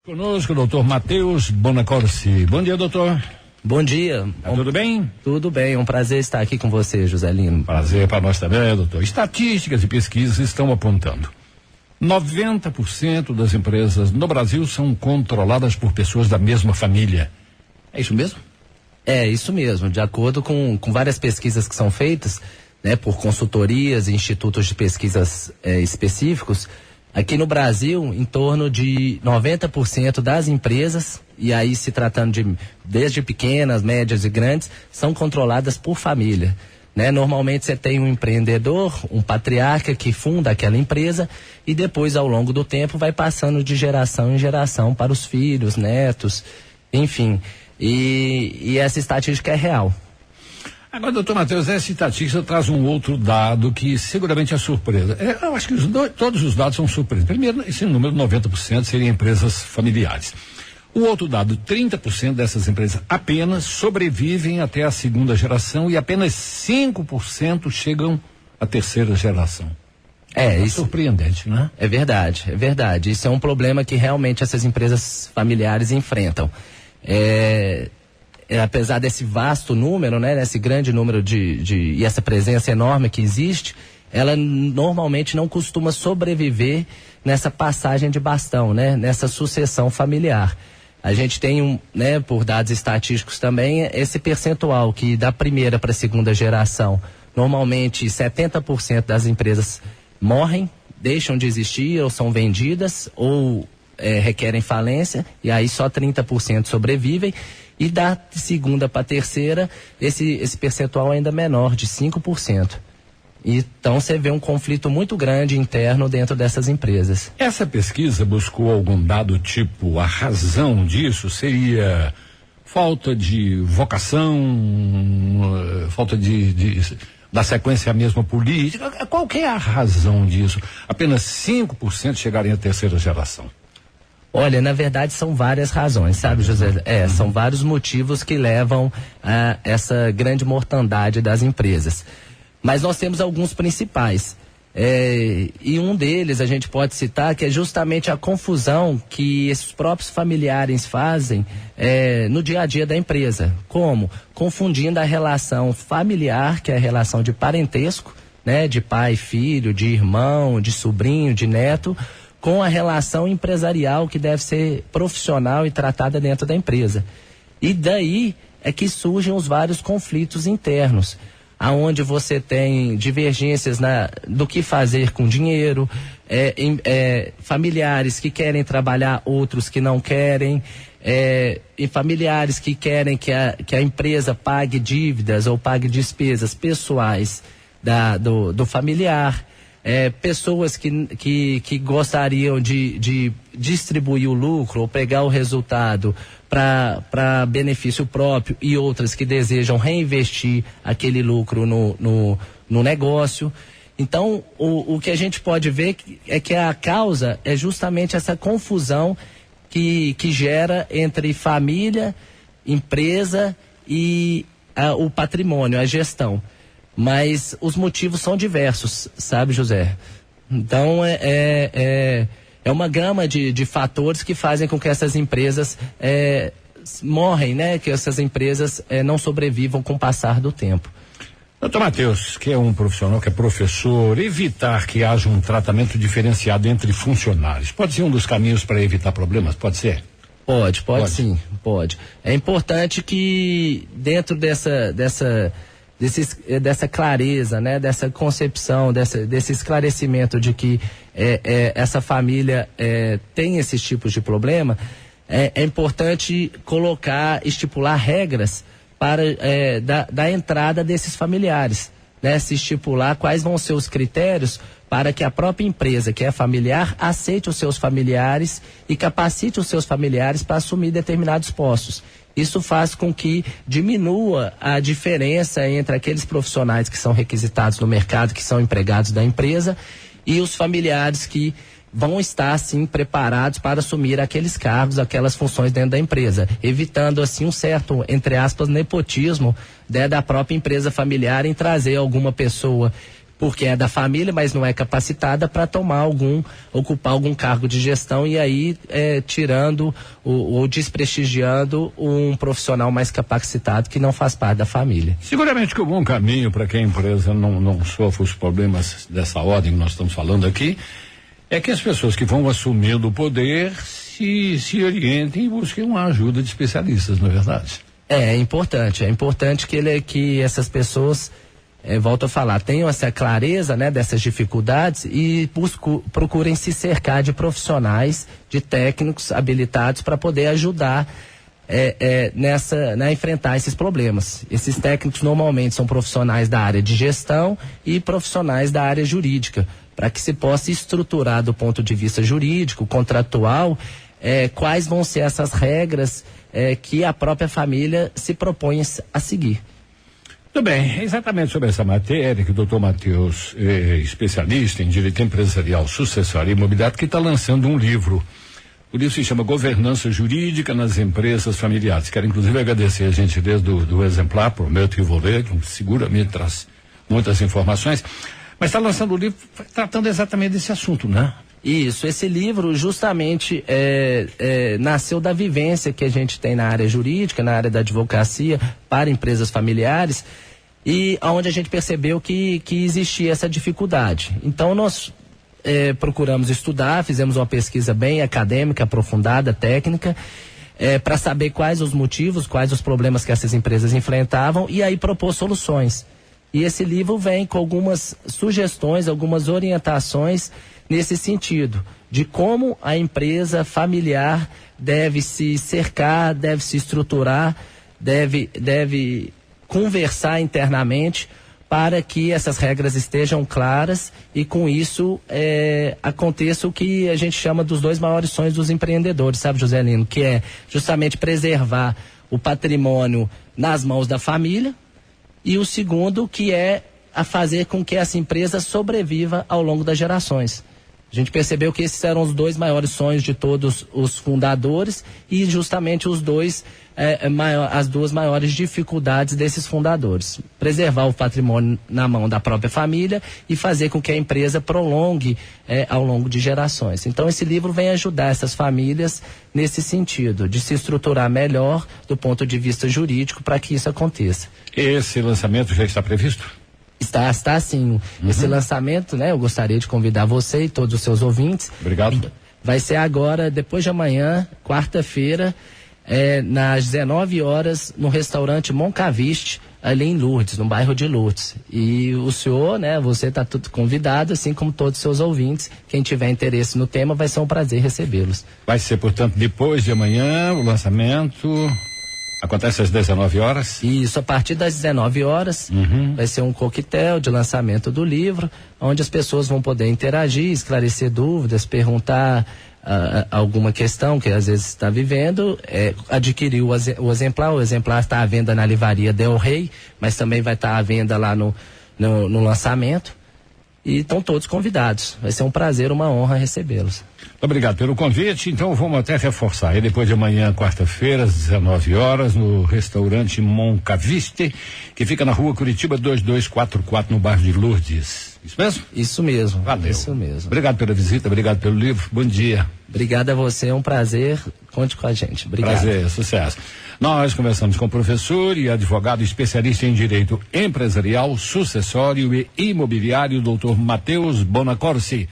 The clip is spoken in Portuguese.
Conosco o doutor Matheus Bonacorsi. Bom dia, doutor. Bom dia. Tudo bem? Tudo bem, é um prazer estar aqui com você, Joselino. Prazer para nós também, doutor. Estatísticas e pesquisas estão apontando 90% das empresas no Brasil são controladas por pessoas da mesma família. É isso mesmo? É isso mesmo, de acordo com várias pesquisas que são feitas, né, por consultorias e institutos de pesquisas específicos, aqui no Brasil, em torno de 90% das empresas, e aí se tratando desde pequenas, médias e grandes, são controladas por família. Né? Normalmente você tem um empreendedor, um patriarca que funda aquela empresa e depois, ao longo do tempo, vai passando de geração em geração para os filhos, netos, enfim. E essa estatística é real. Agora, doutor Matheus, essa estatística traz um outro dado que seguramente é surpresa. Eu acho que todos os dados são surpresas. Primeiro, esse número 90% seriam empresas familiares. O outro dado, 30% dessas empresas apenas sobrevivem até a segunda geração e apenas 5% chegam à terceira geração. Isso surpreendente, né? É verdade. Isso é um problema que realmente essas empresas familiares enfrentam. Apesar desse vasto número, né, desse grande número e essa presença enorme que existe, ela normalmente não costuma sobreviver nessa passagem de bastão, né, nessa sucessão familiar. A gente tem, por dados estatísticos também, esse percentual que da primeira para a segunda geração, normalmente 70% das empresas morrem, deixam de existir ou são vendidas ou requerem falência, e aí só 30% sobrevivem. E da segunda para a terceira, esse percentual é ainda menor, de 5%. Então você vê um conflito muito grande interno dentro dessas empresas. Essa pesquisa buscou algum dado tipo, a razão disso seria falta de vocação, falta da sequência mesma política? Qual que é a razão disso? Apenas 5% chegarem à terceira geração. Olha, na verdade são várias razões, sabe, José? São vários motivos que levam a essa grande mortandade das empresas. Mas nós temos alguns principais. E um deles a gente pode citar que é justamente a confusão que esses próprios familiares fazem no dia a dia da empresa. Como? Confundindo a relação familiar, que é a relação de parentesco, né? De pai, filho, de irmão, de sobrinho, de neto, com a relação empresarial que deve ser profissional e tratada dentro da empresa. E daí é que surgem os vários conflitos internos, aonde você tem divergências do que fazer com dinheiro, familiares que querem trabalhar, outros que não querem, e familiares que querem que a empresa pague dívidas ou pague despesas pessoais do familiar. Pessoas que gostariam de distribuir o lucro ou pegar o resultado para benefício próprio e outras que desejam reinvestir aquele lucro no negócio. Então, o que a gente pode ver é que a causa é justamente essa confusão que gera entre família, empresa e o patrimônio, a gestão. Mas os motivos são diversos, sabe, José? Então, é uma gama de fatores que fazem com que essas empresas morrem, né? Que essas empresas não sobrevivam com o passar do tempo. Doutor Matheus, que é um profissional, que é professor, evitar que haja um tratamento diferenciado entre funcionários, pode ser um dos caminhos para evitar problemas? Pode ser? Pode sim, pode. É importante que dentro dessa clareza, né, dessa concepção, desse esclarecimento de que essa família tem esses tipos de problema, é importante estipular regras para da entrada desses familiares, né, se estipular quais vão ser os critérios para que a própria empresa, que é familiar, aceite os seus familiares e capacite os seus familiares para assumir determinados postos. Isso faz com que diminua a diferença entre aqueles profissionais que são requisitados no mercado, que são empregados da empresa, e os familiares que vão estar, sim, preparados para assumir aqueles cargos, aquelas funções dentro da empresa, evitando, assim, um certo, entre aspas, nepotismo, né, da própria empresa familiar em trazer alguma pessoa porque é da família, mas não é capacitada para ocupar algum cargo de gestão e aí tirando ou desprestigiando um profissional mais capacitado que não faz parte da família. Seguramente que o bom caminho para que a empresa não sofra os problemas dessa ordem que nós estamos falando aqui é que as pessoas que vão assumindo o poder se orientem e busquem uma ajuda de especialistas, não é verdade? É importante que essas pessoas, volto a falar, tenham essa clareza, né, dessas dificuldades e procurem se cercar de profissionais, de técnicos habilitados para poder ajudar a enfrentar esses problemas. Esses técnicos normalmente são profissionais da área de gestão e profissionais da área jurídica, para que se possa estruturar do ponto de vista jurídico, contratual, quais vão ser essas regras que a própria família se propõe a seguir. Muito bem, é exatamente sobre essa matéria que o doutor Matheus, especialista em direito empresarial, sucessório e imobiliário, que está lançando um livro. O livro se chama Governança Jurídica nas Empresas Familiares. Quero inclusive agradecer a gentileza do exemplar, prometo que vou ler, que seguramente traz muitas informações, mas está lançando o livro tratando exatamente desse assunto, né? Isso, esse livro justamente nasceu da vivência que a gente tem na área jurídica, na área da advocacia, para empresas familiares, e onde a gente percebeu que existia essa dificuldade. Então nós procuramos estudar, fizemos uma pesquisa bem acadêmica, aprofundada, técnica, para saber quais os motivos, quais os problemas que essas empresas enfrentavam e aí propor soluções. E esse livro vem com algumas sugestões, algumas orientações nesse sentido, de como a empresa familiar deve se cercar, deve se estruturar, deve conversar internamente para que essas regras estejam claras e com isso aconteça o que a gente chama dos 2 maiores sonhos dos empreendedores, sabe, Joselino? Que é justamente preservar o patrimônio nas mãos da família e o segundo que é a fazer com que essa empresa sobreviva ao longo das gerações. A gente percebeu que esses eram os 2 maiores sonhos de todos os fundadores e justamente as 2 maiores dificuldades desses fundadores. Preservar o patrimônio na mão da própria família e fazer com que a empresa prolongue ao longo de gerações. Então esse livro vem ajudar essas famílias nesse sentido, de se estruturar melhor do ponto de vista jurídico para que isso aconteça. Esse lançamento já está previsto? Está sim. Esse lançamento, né? Eu gostaria de convidar você e todos os seus ouvintes. Obrigado. Vai ser agora, depois de amanhã, quarta-feira, nas 19 horas, no restaurante Moncaviste, ali em Lourdes, no bairro de Lourdes. E o senhor, né? Você está tudo convidado, assim como todos os seus ouvintes. Quem tiver interesse no tema, vai ser um prazer recebê-los. Vai ser, portanto, depois de amanhã, o lançamento. Acontece às 19 horas? Isso, a partir das 19 horas vai ser um coquetel de lançamento do livro, onde as pessoas vão poder interagir, esclarecer dúvidas, perguntar alguma questão que às vezes está vivendo, adquirir o exemplar está à venda na livraria Del Rey, mas também vai estar à venda lá no lançamento. E estão todos convidados. Vai ser um prazer, uma honra recebê-los. Obrigado pelo convite. Então vamos até reforçar. E depois de amanhã, quarta-feira, às 19 horas, no restaurante Moncaviste, que fica na rua Curitiba 2244, no bairro de Lourdes. Isso mesmo? Isso mesmo. Valeu. Isso mesmo. Obrigado pela visita, obrigado pelo livro. Bom dia. Obrigado a você, é um prazer. Conte com a gente. Obrigado. Prazer, sucesso. Nós conversamos com o professor e advogado especialista em direito empresarial, sucessório e imobiliário, doutor Matheus Bonacorsi.